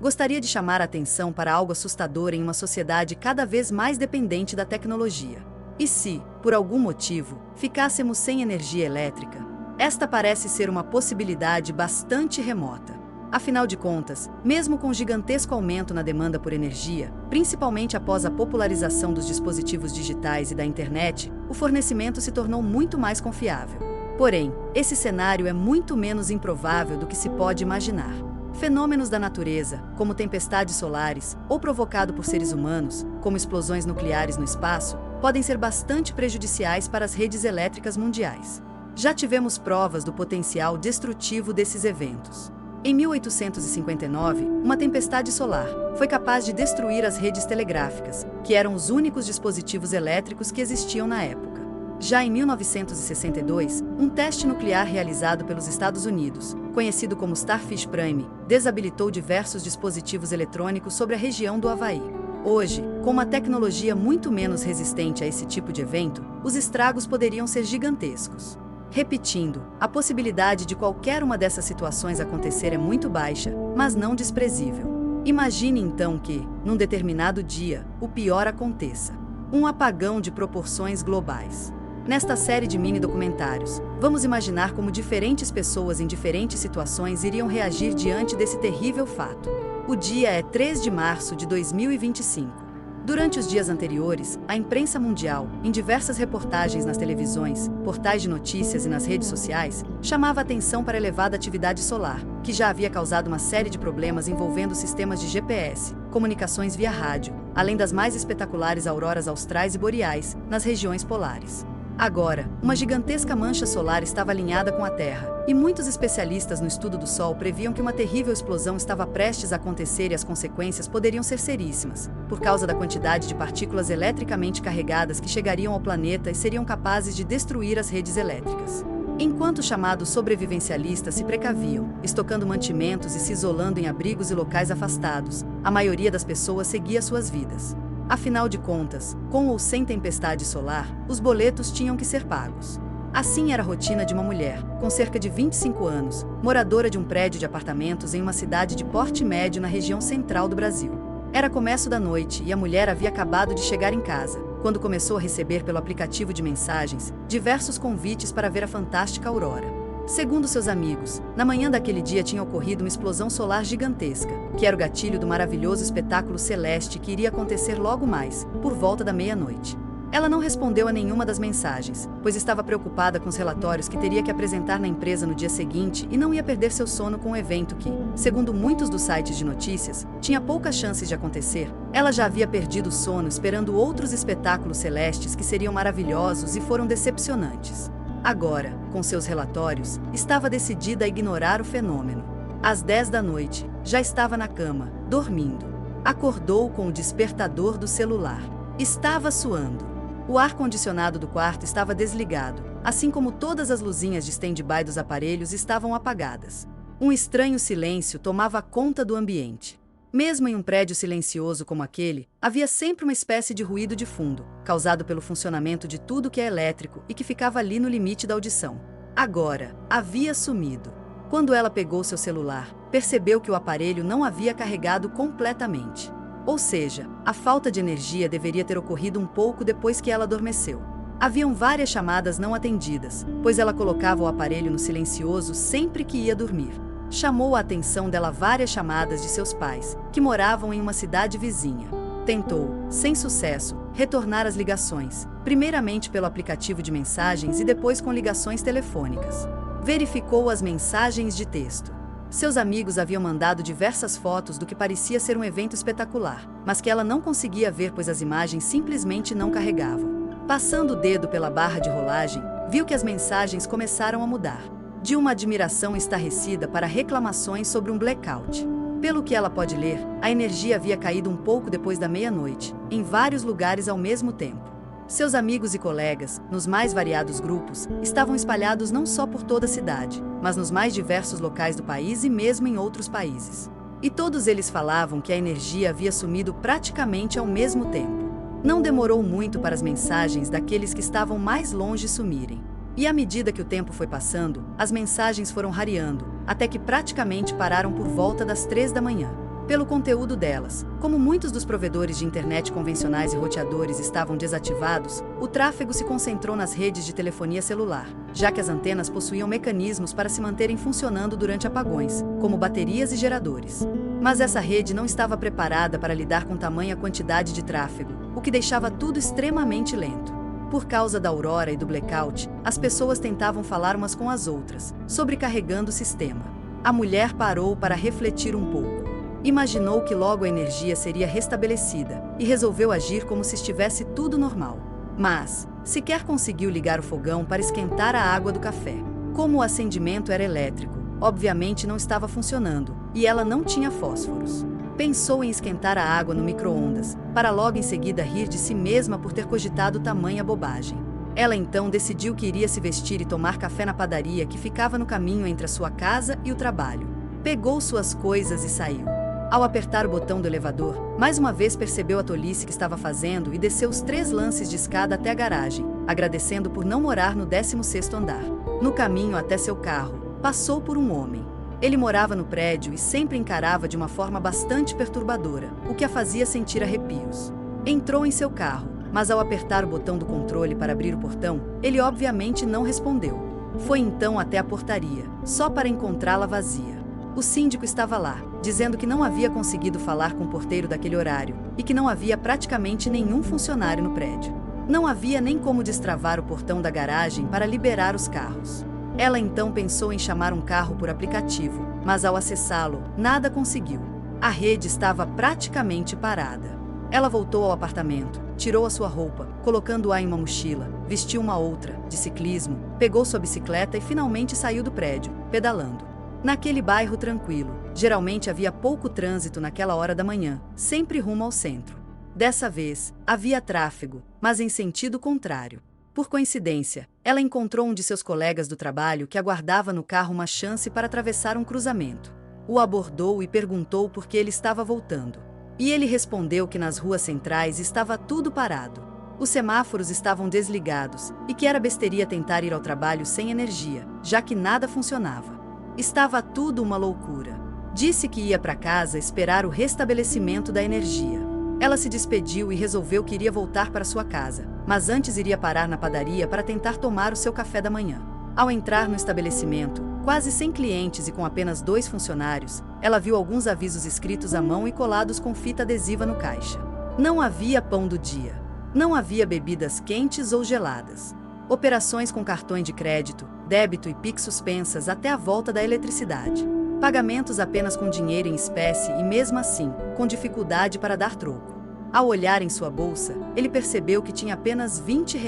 gostaria de chamar a atenção para algo assustador em uma sociedade cada vez mais dependente da tecnologia. E se, por algum motivo, ficássemos sem energia elétrica? Esta parece ser uma possibilidade bastante remota. Afinal de contas, mesmo com o gigantesco aumento na demanda por energia, principalmente após a popularização dos dispositivos digitais e da internet, o fornecimento se tornou muito mais confiável. Porém, esse cenário é muito menos improvável do que se pode imaginar. Fenômenos da natureza, como tempestades solares, ou provocado por seres humanos, como explosões nucleares no espaço, podem ser bastante prejudiciais para as redes elétricas mundiais. Já tivemos provas do potencial destrutivo desses eventos. Em 1859, uma tempestade solar foi capaz de destruir as redes telegráficas, que eram os únicos dispositivos elétricos que existiam na época. Já em 1962, um teste nuclear realizado pelos Estados Unidos, conhecido como Starfish Prime, desabilitou diversos dispositivos eletrônicos sobre a região do Havaí. Hoje, com uma tecnologia muito menos resistente a esse tipo de evento, os estragos poderiam ser gigantescos. Repetindo, a possibilidade de qualquer uma dessas situações acontecer é muito baixa, mas não desprezível. Imagine então que, num determinado dia, o pior aconteça: um apagão de proporções globais. Nesta série de mini-documentários, vamos imaginar como diferentes pessoas em diferentes situações iriam reagir diante desse terrível fato. O dia é 3 de março de 2025. Durante os dias anteriores, a imprensa mundial, em diversas reportagens nas televisões, portais de notícias e nas redes sociais, chamava atenção para a elevada atividade solar, que já havia causado uma série de problemas envolvendo sistemas de GPS, comunicações via rádio, além das mais espetaculares auroras austrais e boreais, nas regiões polares. Agora, uma gigantesca mancha solar estava alinhada com a Terra, e muitos especialistas no estudo do Sol previam que uma terrível explosão estava prestes a acontecer e as consequências poderiam ser seríssimas, por causa da quantidade de partículas eletricamente carregadas que chegariam ao planeta e seriam capazes de destruir as redes elétricas. Enquanto os chamados sobrevivencialistas se precaviam, estocando mantimentos e se isolando em abrigos e locais afastados, a maioria das pessoas seguia suas vidas. Afinal de contas, com ou sem tempestade solar, os boletos tinham que ser pagos. Assim era a rotina de uma mulher, com cerca de 25 anos, moradora de um prédio de apartamentos em uma cidade de porte médio na região central do Brasil. Era começo da noite e a mulher havia acabado de chegar em casa, quando começou a receber pelo aplicativo de mensagens diversos convites para ver a fantástica aurora. Segundo seus amigos, na manhã daquele dia tinha ocorrido uma explosão solar gigantesca, que era o gatilho do maravilhoso espetáculo celeste que iria acontecer logo mais, por volta da meia-noite. Ela não respondeu a nenhuma das mensagens, pois estava preocupada com os relatórios que teria que apresentar na empresa no dia seguinte e não ia perder seu sono com o evento que, segundo muitos dos sites de notícias, tinha poucas chances de acontecer. Ela já havia perdido o sono esperando outros espetáculos celestes que seriam maravilhosos e foram decepcionantes. Agora, com seus relatórios, estava decidida a ignorar o fenômeno. Às 10 da noite, já estava na cama, dormindo. Acordou com o despertador do celular. Estava suando. O ar-condicionado do quarto estava desligado, assim como todas as luzinhas de stand-by dos aparelhos estavam apagadas. Um estranho silêncio tomava conta do ambiente. Mesmo em um prédio silencioso como aquele, havia sempre uma espécie de ruído de fundo, causado pelo funcionamento de tudo que é elétrico e que ficava ali no limite da audição. Agora, havia sumido. Quando ela pegou seu celular, percebeu que o aparelho não havia carregado completamente. Ou seja, a falta de energia deveria ter ocorrido um pouco depois que ela adormeceu. Haviam várias chamadas não atendidas, pois ela colocava o aparelho no silencioso sempre que ia dormir. Chamou a atenção dela várias chamadas de seus pais, que moravam em uma cidade vizinha. Tentou, sem sucesso, retornar as ligações, primeiramente pelo aplicativo de mensagens e depois com ligações telefônicas. Verificou as mensagens de texto. Seus amigos haviam mandado diversas fotos do que parecia ser um evento espetacular, mas que ela não conseguia ver pois as imagens simplesmente não carregavam. Passando o dedo pela barra de rolagem, viu que as mensagens começaram a mudar. De uma admiração estarrecida para reclamações sobre um blackout. Pelo que ela pode ler, a energia havia caído um pouco depois da meia-noite, em vários lugares ao mesmo tempo. Seus amigos e colegas, nos mais variados grupos, estavam espalhados não só por toda a cidade, mas nos mais diversos locais do país e mesmo em outros países. E todos eles falavam que a energia havia sumido praticamente ao mesmo tempo. Não demorou muito para as mensagens daqueles que estavam mais longe sumirem. E à medida que o tempo foi passando, as mensagens foram rareando, até que praticamente pararam por volta das 3 da manhã. pelo conteúdo delas. Como muitos dos provedores de internet convencionais e roteadores estavam desativados, o tráfego se concentrou nas redes de telefonia celular, já que as antenas possuíam mecanismos para se manterem funcionando durante apagões, como baterias e geradores. Mas essa rede não estava preparada para lidar com tamanha quantidade de tráfego, o que deixava tudo extremamente lento. Por causa da aurora e do blackout, as pessoas tentavam falar umas com as outras, sobrecarregando o sistema. A mulher parou para refletir um pouco. Imaginou que logo a energia seria restabelecida e resolveu agir como se estivesse tudo normal. Mas, sequer conseguiu ligar o fogão para esquentar a água do café. Como o acendimento era elétrico, obviamente não estava funcionando, e ela não tinha fósforos. Pensou em esquentar a água no micro-ondas, para logo em seguida rir de si mesma por ter cogitado tamanha bobagem. Ela então decidiu que iria se vestir e tomar café na padaria que ficava no caminho entre a sua casa e o trabalho. Pegou suas coisas e saiu. Ao apertar o botão do elevador, mais uma vez percebeu a tolice que estava fazendo e desceu os 3 lances de escada até a garagem, agradecendo por não morar no 16º andar. No caminho até seu carro, passou por um homem. Ele morava no prédio e sempre encarava de uma forma bastante perturbadora, o que a fazia sentir arrepios. Entrou em seu carro, mas ao apertar o botão do controle para abrir o portão, ele obviamente não respondeu. Foi então até a portaria, só para encontrá-la vazia. O síndico estava lá, dizendo que não havia conseguido falar com o porteiro daquele horário e que não havia praticamente nenhum funcionário no prédio. Não havia nem como destravar o portão da garagem para liberar os carros. Ela então pensou em chamar um carro por aplicativo, mas ao acessá-lo, nada conseguiu. A rede estava praticamente parada. Ela voltou ao apartamento, tirou a sua roupa, colocando-a em uma mochila, vestiu uma outra, de ciclismo, pegou sua bicicleta e finalmente saiu do prédio, pedalando. Naquele bairro tranquilo, geralmente havia pouco trânsito naquela hora da manhã, sempre rumo ao centro. Dessa vez, havia tráfego, mas em sentido contrário. Por coincidência, ela encontrou um de seus colegas do trabalho que aguardava no carro uma chance para atravessar um cruzamento. O abordou e perguntou por que ele estava voltando. E ele respondeu que nas ruas centrais estava tudo parado. Os semáforos estavam desligados e que era besteira tentar ir ao trabalho sem energia, já que nada funcionava. Estava tudo uma loucura. Disse que ia para casa esperar o restabelecimento da energia. Ela se despediu e resolveu que iria voltar para sua casa, mas antes iria parar na padaria para tentar tomar o seu café da manhã. Ao entrar no estabelecimento, quase sem clientes e com apenas 2 funcionários, ela viu alguns avisos escritos à mão e colados com fita adesiva no caixa. Não havia pão do dia. Não havia bebidas quentes ou geladas. Operações com cartões de crédito, débito e Pix suspensas até a volta da eletricidade. Pagamentos apenas com dinheiro em espécie e, mesmo assim, com dificuldade para dar troco. Ao olhar em sua bolsa, ele percebeu que tinha apenas R$ 20.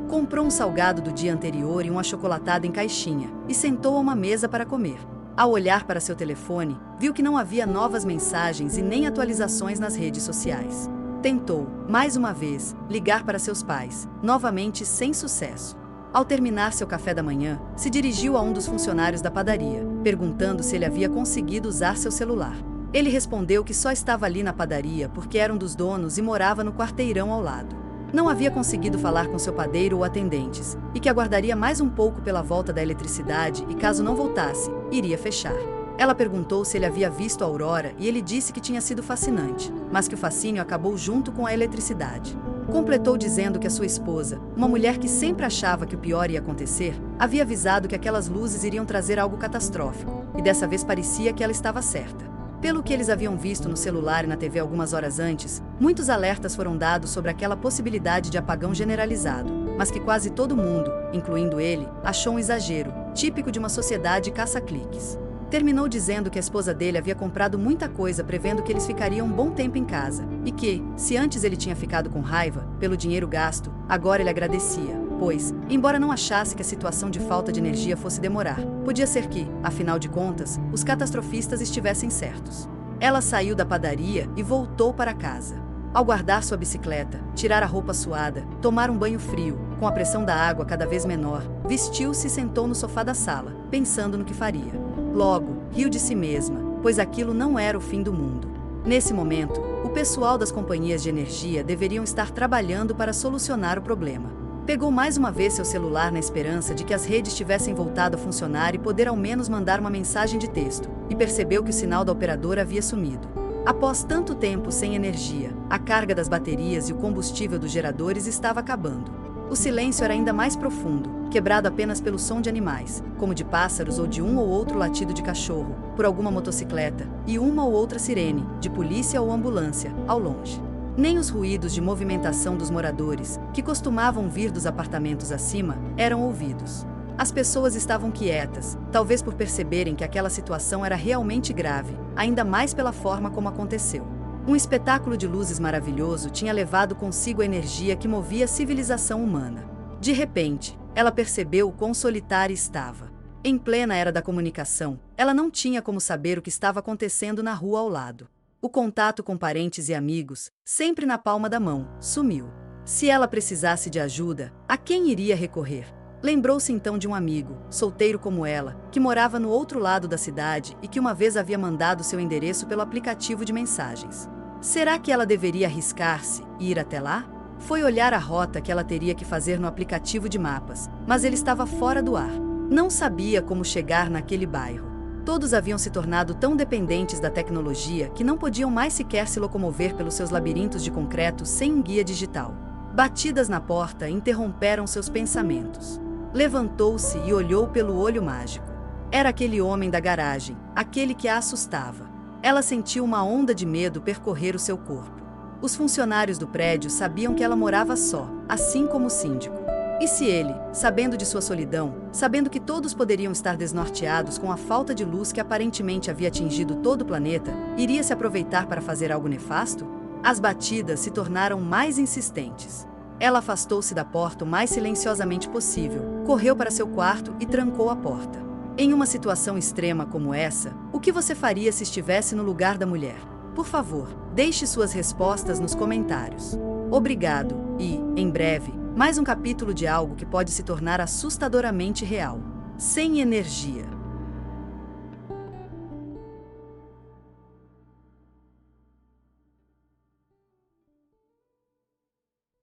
Comprou um salgado do dia anterior e um achocolatado em caixinha, e sentou a uma mesa para comer. Ao olhar para seu telefone, viu que não havia novas mensagens e nem atualizações nas redes sociais. Tentou, mais uma vez, ligar para seus pais, novamente sem sucesso. Ao terminar seu café da manhã, se dirigiu a um dos funcionários da padaria, perguntando se ele havia conseguido usar seu celular. Ele respondeu que só estava ali na padaria porque era um dos donos e morava no quarteirão ao lado. Não havia conseguido falar com seu padeiro ou atendentes, e que aguardaria mais um pouco pela volta da eletricidade e, caso não voltasse, iria fechar. Ela perguntou se ele havia visto a aurora e ele disse que tinha sido fascinante, mas que o fascínio acabou junto com a eletricidade. Completou dizendo que a sua esposa, uma mulher que sempre achava que o pior ia acontecer, havia avisado que aquelas luzes iriam trazer algo catastrófico, e dessa vez parecia que ela estava certa. Pelo que eles haviam visto no celular e na TV algumas horas antes, muitos alertas foram dados sobre aquela possibilidade de apagão generalizado, mas que quase todo mundo, incluindo ele, achou um exagero, típico de uma sociedade caça-cliques. Terminou dizendo que a esposa dele havia comprado muita coisa prevendo que eles ficariam um bom tempo em casa, e que, se antes ele tinha ficado com raiva, pelo dinheiro gasto, agora ele agradecia, pois, embora não achasse que a situação de falta de energia fosse demorar, podia ser que, afinal de contas, os catastrofistas estivessem certos. Ela saiu da padaria e voltou para casa. Ao guardar sua bicicleta, tirar a roupa suada, tomar um banho frio, com a pressão da água cada vez menor, vestiu-se e sentou no sofá da sala, pensando no que faria. Logo, riu de si mesma, pois aquilo não era o fim do mundo. Nesse momento, o pessoal das companhias de energia deveriam estar trabalhando para solucionar o problema. Pegou mais uma vez seu celular na esperança de que as redes tivessem voltado a funcionar e poder ao menos mandar uma mensagem de texto, e percebeu que o sinal da operadora havia sumido. Após tanto tempo sem energia, a carga das baterias e o combustível dos geradores estava acabando. O silêncio era ainda mais profundo, quebrado apenas pelo som de animais, como de pássaros ou de um ou outro latido de cachorro, por alguma motocicleta, e uma ou outra sirene, de polícia ou ambulância, ao longe. Nem os ruídos de movimentação dos moradores, que costumavam vir dos apartamentos acima, eram ouvidos. As pessoas estavam quietas, talvez por perceberem que aquela situação era realmente grave, ainda mais pela forma como aconteceu. Um espetáculo de luzes maravilhoso tinha levado consigo a energia que movia a civilização humana. De repente, ela percebeu o quão solitária estava. Em plena era da comunicação, ela não tinha como saber o que estava acontecendo na rua ao lado. O contato com parentes e amigos, sempre na palma da mão, sumiu. Se ela precisasse de ajuda, a quem iria recorrer? Lembrou-se então de um amigo, solteiro como ela, que morava no outro lado da cidade e que uma vez havia mandado seu endereço pelo aplicativo de mensagens. Será que ela deveria arriscar-se e ir até lá? Foi olhar a rota que ela teria que fazer no aplicativo de mapas, mas ele estava fora do ar. Não sabia como chegar naquele bairro. Todos haviam se tornado tão dependentes da tecnologia que não podiam mais sequer se locomover pelos seus labirintos de concreto sem um guia digital. Batidas na porta interromperam seus pensamentos. Levantou-se e olhou pelo olho mágico. Era aquele homem da garagem, aquele que a assustava. Ela sentiu uma onda de medo percorrer o seu corpo. Os funcionários do prédio sabiam que ela morava só, assim como o síndico. E se ele, sabendo de sua solidão, sabendo que todos poderiam estar desnorteados com a falta de luz que aparentemente havia atingido todo o planeta, iria se aproveitar para fazer algo nefasto? As batidas se tornaram mais insistentes. Ela afastou-se da porta o mais silenciosamente possível, correu para seu quarto e trancou a porta. Em uma situação extrema como essa, o que você faria se estivesse no lugar da mulher? Por favor, deixe suas respostas nos comentários. Obrigado e, em breve, mais um capítulo de algo que pode se tornar assustadoramente real. Sem energia.